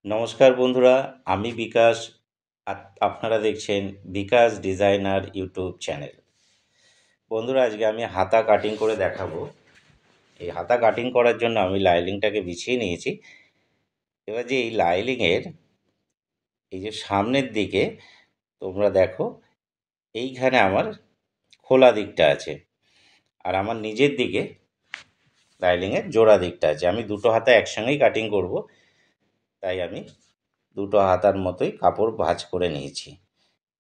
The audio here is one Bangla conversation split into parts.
নমস্কার বন্ধুরা, আমি বিকাশ। আপনারা দেখছেন বিকাশ ডিজাইনার ইউটিউব চ্যানেল। বন্ধুরা, আজকে আমি হাতা কাটিং করে দেখাবো। এই হাতা কাটিং করার জন্য আমি লাইলিংটাকে বিছিয়ে নিয়েছি। এবার যে এই লাইলিংয়ের এই যে সামনের দিকে তোমরা দেখো, এইখানে আমার খোলা দিকটা আছে, আর আমার নিজের দিকে লাইলিংয়ের জোড়া দিকটা আছে। আমি দুটো হাতা একসঙ্গেই কাটিং করব, তাই আমি দুটো হাতার মতোই কাপড় ভাঁজ করে নিয়েছি।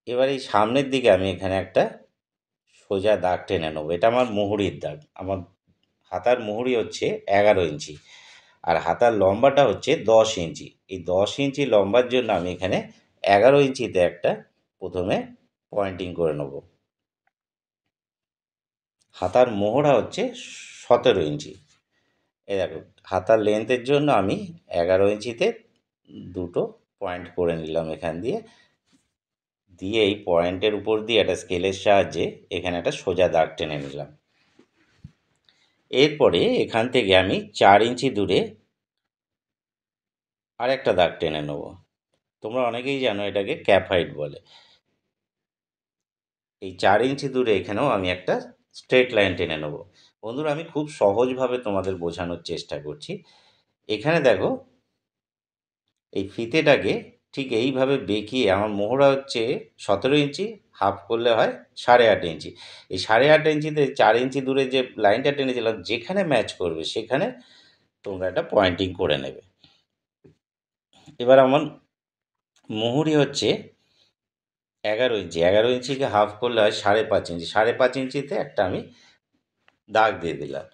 এবার এই সামনের দিকে আমি এখানে একটা সোজা দাগ টেনে নেবো। এটা আমার মুহুরির দাগ। আমার হাতার মুহুরি হচ্ছে 11 ইঞ্চি, আর হাতার লম্বাটা হচ্ছে 10 ইঞ্চি। এই 10 ইঞ্চি লম্বার জন্য আমি এখানে 11 ইঞ্চিতে একটা প্রথমে পয়েন্টিং করে নেব। হাতার মোহরা হচ্ছে 17 ইঞ্চি। এই দেখো, হাতার লেন্থের জন্য আমি 11 ইঞ্চিতে দুটো পয়েন্ট করে নিলাম এখান দিয়ে। দিয়ে এই পয়েন্টের উপর দিয়ে একটা স্কেলের সাহায্যে এখানে একটা সোজা দাগ টেনে নিলাম। এরপরে এখান থেকে আমি 4 ইঞ্চি দূরে আরেকটা দাগ টেনে নেব। তোমরা অনেকেই জানো এটাকে ক্যাপ হাইট বলে। এই 4 ইঞ্চি দূরে এখানেও আমি একটা স্ট্রেট লাইন টেনে নেব। বন্ধুরা, আমি খুব সহজভাবে তোমাদের বোঝানোর চেষ্টা করছি। এখানে দেখো, এই ফিতেটাকে ঠিক এইভাবে বেঁকিয়ে, আমার মোহরা হচ্ছে 17 ইঞ্চি, হাফ করলে হয় 8.5 ইঞ্চি। এই 8.5 ইঞ্চিতে 4 ইঞ্চি দূরে যে লাইনটা টেনেছিলাম, যেখানে ম্যাচ করবে সেখানে তোমরা একটা পয়েন্টিং করে নেবে। এবার আমার মুহুরি হচ্ছে 11 ইঞ্চি। 11 ইঞ্চিকে হাফ করলে হয় 5.5 ইঞ্চি। 5.5 ইঞ্চিতে একটা আমি দাগ দিয়ে দিলাম।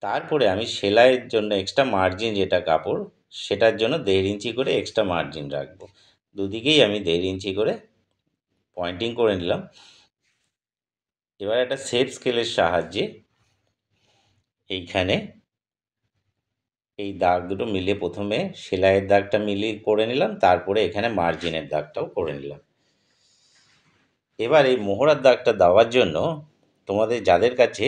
তারপরে আমি সেলাইয়ের জন্য এক্সট্রা মার্জিন যেটা কাপড়, সেটার জন্য 1.5 ইঞ্চি করে এক্সট্রা মার্জিন রাখবো। দুদিকেই আমি 1.5 ইঞ্চি করে পয়েন্টিং করে নিলাম। এবার একটা শেপ স্কেলের সাহায্যে এইখানে এই দাগ দুটো মিলিয়ে প্রথমে সেলাইয়ের দাগটা মিলিয়ে করে নিলাম, তারপরে এখানে মার্জিনের দাগটাও করে নিলাম। এবার এই মোহরার দাগটা দেওয়ার জন্য তোমাদের যাদের কাছে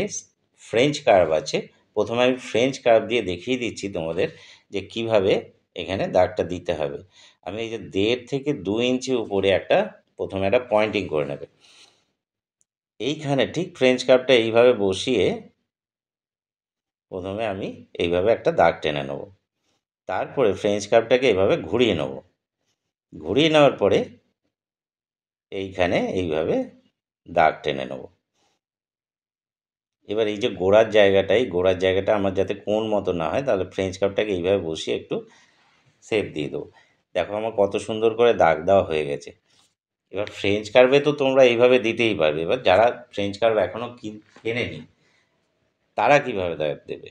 ফ্রেঞ্চ কার্ভ আছে, প্রথমে আমি ফ্রেঞ্চ কার্ভ দিয়ে দেখিয়ে দিচ্ছি তোমাদের যে কিভাবে এখানে দাগটা দিতে হবে। আমি এই যে 1.5 থেকে 2 ইঞ্চি উপরে একটা প্রথমে একটা পয়েন্টিং করে নেবে। এইখানে ঠিক ফ্রেঞ্চ কার্ভটা এইভাবে বসিয়ে প্রথমে আমি এইভাবে একটা দাগ টেনে নেব। তারপরে ফ্রেঞ্চ কার্ভটাকে এইভাবে ঘুরিয়ে নেব। ঘুরিয়ে নেওয়ার পরে এইখানে এইভাবে দাগ টেনে নেব। এবার এই যে গোড়ার জায়গাটা আমার যাতে কোণ মতো না হয়, তাহলে ফ্রেঞ্চ কার্ভটাকে এইভাবে বসিয়ে একটু শেপ দিয়ে দেবো। দেখো, আমার কত সুন্দর করে দাগ দেওয়া হয়ে গেছে। এবার ফ্রেঞ্চ কার্ভে তো তোমরা এইভাবে দিতেই পারবে। এবার যারা ফ্রেঞ্চ কার্ভ এখনও কেনেনি, তারা কীভাবে দাগ দেবে?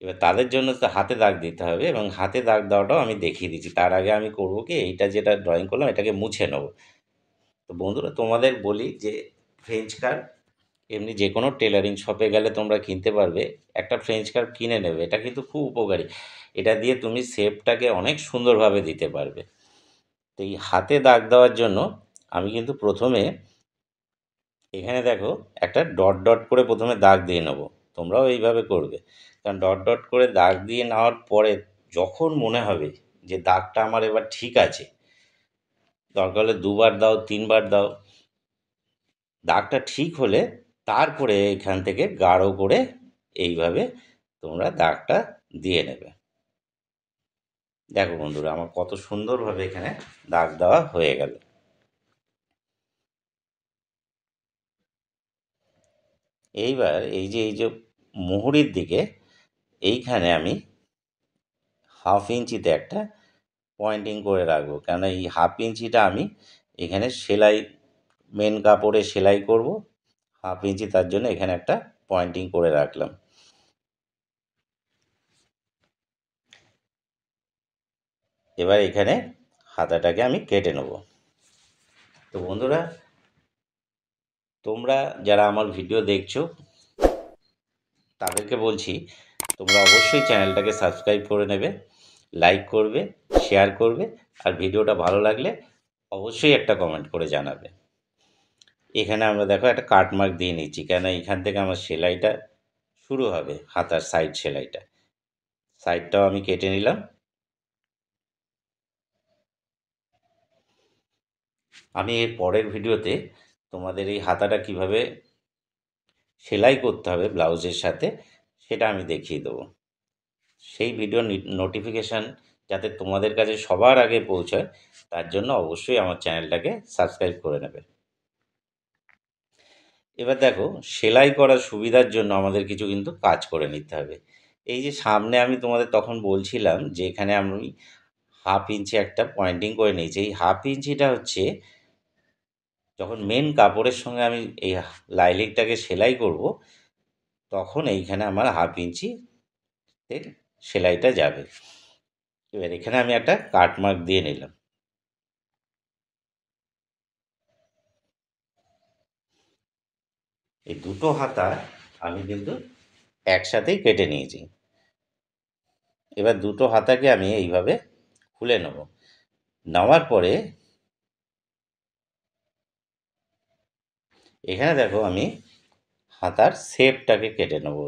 এবার তাদের জন্য তো হাতে দাগ দিতে হবে, এবং হাতে দাগ দেওয়াটাও আমি দেখিয়ে দিচ্ছি। তার আগে আমি করবো কি, এইটা যেটা ড্রয়িং করলাম এটাকে মুছে নেবো। তো বন্ধুরা, তোমাদের বলি যে ফ্রেঞ্চ কার্ভ এমনি যে কোনো টেলারিং শপে গেলে তোমরা কিনতে পারবে। একটা ফ্রেঞ্চ কার্ভ কিনে নেবে, এটা কিন্তু খুব উপকারী। এটা দিয়ে তুমি শেপটাকে অনেক সুন্দরভাবে দিতে পারবে। তো এই হাতে দাগ দেওয়ার জন্য আমি কিন্তু প্রথমে এখানে দেখো একটা ডট ডট করে প্রথমে দাগ দিয়ে নেবো। তোমরাও এইভাবে করবে, কারণ ডট ডট করে দাগ দিয়ে নেওয়ার পরে যখন মনে হবে যে দাগটা আমার এবার ঠিক আছে, দরকার হলে 2বার দাও, 3বার দাও, দাগটা ঠিক হলে তারপরে এখান থেকে গাঢ় করে এইভাবে তোমরা দাগটা দিয়ে নেবে। দেখো বন্ধুরা, আমার কত সুন্দরভাবে এখানে দাগ দেওয়া হয়ে গেল। এইবার এই যে মুহুরির দিকে এইখানে আমি 1/2 ইঞ্চিতে একটা পয়েন্টিং করে রাখবো, কেন এই 1/2 ইঞ্চিটা আমি এখানে সেলাই, মেন কাপড়ে সেলাই করব। 1/2 ইঞ্চি, তার জন্য এখানে একটা পয়েন্টিং করে রাখলাম। এবার এখানে হাতাটাকে আমি কেটে নেব। তো বন্ধুরা, তোমরা যারা আমার ভিডিও দেখছো তাদেরকে বলছি, তোমরা অবশ্যই চ্যানেলটাকে সাবস্ক্রাইব করে নেবে, লাইক করবে, শেয়ার করবে, আর ভিডিওটা ভালো লাগলে অবশ্যই একটা কমেন্ট করে জানাবে। এখানে আমরা দেখো একটা কাট মার্ক দিয়ে নিচ্ছি, কেন এখান থেকে আমার সেলাইটা শুরু হবে, হাতার সাইড সেলাইটা। সাইডটাও আমি কেটে নিলাম। আমি এর পরের ভিডিওতে তোমাদের এই হাতাটা কিভাবে সেলাই করতে হবে ব্লাউজের সাথে সেটা আমি দেখিয়ে দেবো। সেই ভিডিও নোটিফিকেশান যাতে তোমাদের কাছে সবার আগে পৌঁছায় তার জন্য অবশ্যই আমার চ্যানেলটাকে সাবস্ক্রাইব করে নেবে। এবার দেখো, সেলাই করার সুবিধার জন্য আমাদের কিছু কিন্তু কাজ করে নিতে হবে। এই যে সামনে আমি তোমাদের তখন বলছিলাম যে এখানে আমি 1/2 ইঞ্চি একটা পয়েন্টিং করে নিয়েছি। এই 1/2 ইঞ্চিটা হচ্ছে যখন মেন কাপড়ের সঙ্গে আমি এই লাইলিংটাকে সেলাই করব, তখন এইখানে আমার 1/2 ইঞ্চিতে সেলাইটা যাবে। এবার এখানে আমি একটা কাট মার্ক দিয়ে নিলাম। এই দুটো হাতা আমি কিন্তু একসাথেই কেটে নিয়েছি। এবার দুটো হাতাকে আমি এইভাবে খুলে নেব। নেওয়ার পরে এখানে দেখো আমি হাতার শেপটাকে কেটে নেব।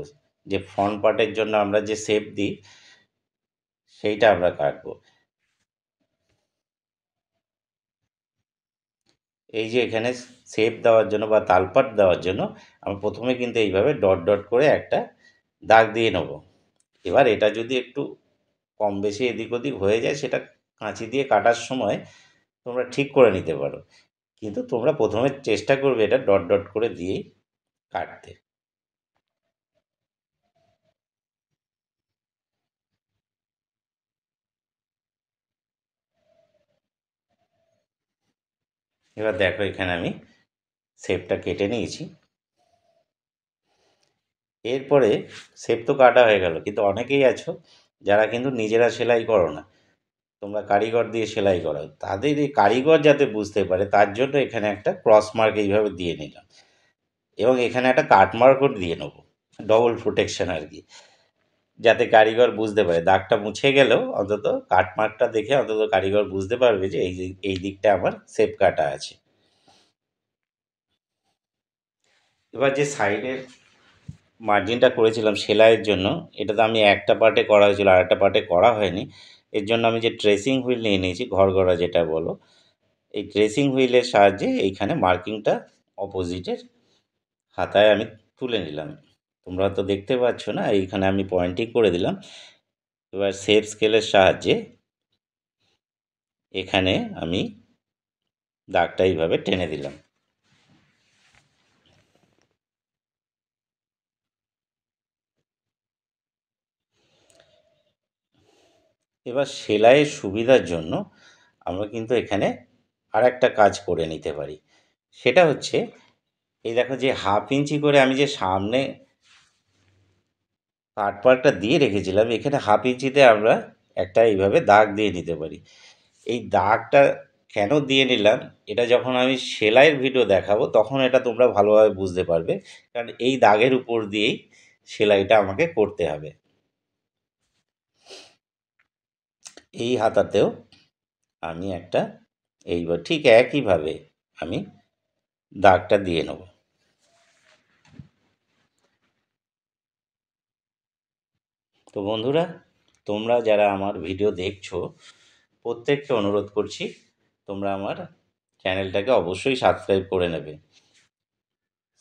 যে ফ্রন্ট পার্টের জন্য আমরা যে শেপ দিই সেইটা আমরা কাটবো। এই যে এখানে শেপ দেওয়ার জন্য বা তালপাট দেওয়ার জন্য আমি প্রথমে কিন্তু এইভাবে ডট ডট করে একটা দাগ দিয়ে নেব। এবার এটা যদি একটু কম বেশি এদিক ওদিক হয়ে যায় সেটা কাঁচি দিয়ে কাটার সময় তোমরা ঠিক করে নিতে পারো, কিন্তু তোমরা প্রথমে চেষ্টা করবে এটা ডট ডট করে দিয়েই কাটতে। এবার দেখো এখানে আমি শেপটা কেটে নিয়েছি। এরপরে শেপ তো কাটা হয়ে গেল, কিন্তু অনেকেই আছো যারা কিন্তু নিজেরা সেলাই করো না, তোমরা কারিগর দিয়ে সেলাই করাও। তাদের এই কারিগর যাতে বুঝতে পারে তার জন্য এখানে একটা ক্রস মার্ক এইভাবে দিয়ে নিলাম, এবং এখানে একটা কাট মার্কও দিয়ে নেবো, ডবল প্রোটেকশন আর কি, যাতে কারিগর বুঝতে পারে। দাগটা মুছে গেলেও অন্তত কাট মার্কটা দেখে অন্তত কারিগর বুঝতে পারবে যে এই দিকটা আমার শেপ কাটা আছে। এবার যে সাইডের মার্জিনটা করেছিলাম সেলাইয়ের জন্য, এটা তো আমি একটা পার্টে করা হয়েছিল, আর একটা পার্টে করা হয়নি। এর জন্য আমি যে ট্রেসিং হুইল নিয়ে নিয়েছি, ঘরগড়া যেটা বলো, এই ট্রেসিং হুইলের সাহায্যে এইখানে মার্কিংটা অপোজিটের হাতায় আমি তুলে নিলাম। তোমরা তো দেখতে পাচ্ছ না, এইখানে আমি পয়েন্টিং করে দিলাম। এবার শেপ স্কেলের সাহায্যে এখানে আমি দাগটা এইভাবে টেনে দিলাম। এবার সেলাইয়ের সুবিধার জন্য আমরা কিন্তু এখানে আর একটা কাজ করে নিতে পারি। সেটা হচ্ছে, এই দেখো যে 1/2 ইঞ্চি করে আমি যে সামনে কাট পার্টটা দিয়ে রেখেছিলাম, এখানে 1/2 ইঞ্চিতে আমরা একটা এইভাবে দাগ দিয়ে নিতে পারি। এই দাগটা কেন দিয়ে নিলাম, এটা যখন আমি সেলাইয়ের ভিডিও দেখাবো তখন এটা তোমরা ভালোভাবে বুঝতে পারবে, কারণ এই দাগের উপর দিয়েই সেলাইটা আমাকে করতে হবে। এই হাতাতেও আমি একটা এইবার ঠিক একইভাবে আমি দাগটা দিয়ে নেব। তো বন্ধুরা, তোমরা যারা আমার ভিডিও দেখছো প্রত্যেককে অনুরোধ করছি তোমরা আমার চ্যানেলটাকে অবশ্যই সাবস্ক্রাইব করে নেবে।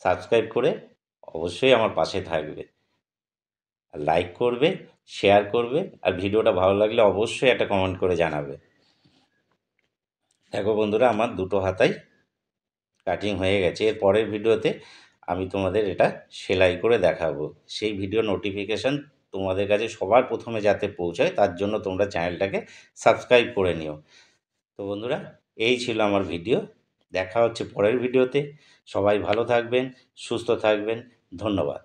সাবস্ক্রাইব করে অবশ্যই আমার পাশে থাকবে, আর লাইক করবে, শেয়ার করবে, আর ভিডিওটা ভালো লাগলে অবশ্যই একটা কমেন্ট করে জানাবে। দেখো বন্ধুরা, আমার দুটো হাতাই কাটিং হয়ে গেছে। এর পরের ভিডিওতে আমি তোমাদের এটা সেলাই করে দেখাবো। সেই ভিডিও নোটিফিকেশান তোমাদের কাছে সবার প্রথমে যাতে পৌঁছায় তার জন্য তোমরা চ্যানেলটাকে সাবস্ক্রাইব করে নিও। তো বন্ধুরা, এই ছিল আমার ভিডিও। দেখা হচ্ছে পরের ভিডিওতে। সবাই ভালো থাকবেন, সুস্থ থাকবেন। ধন্যবাদ।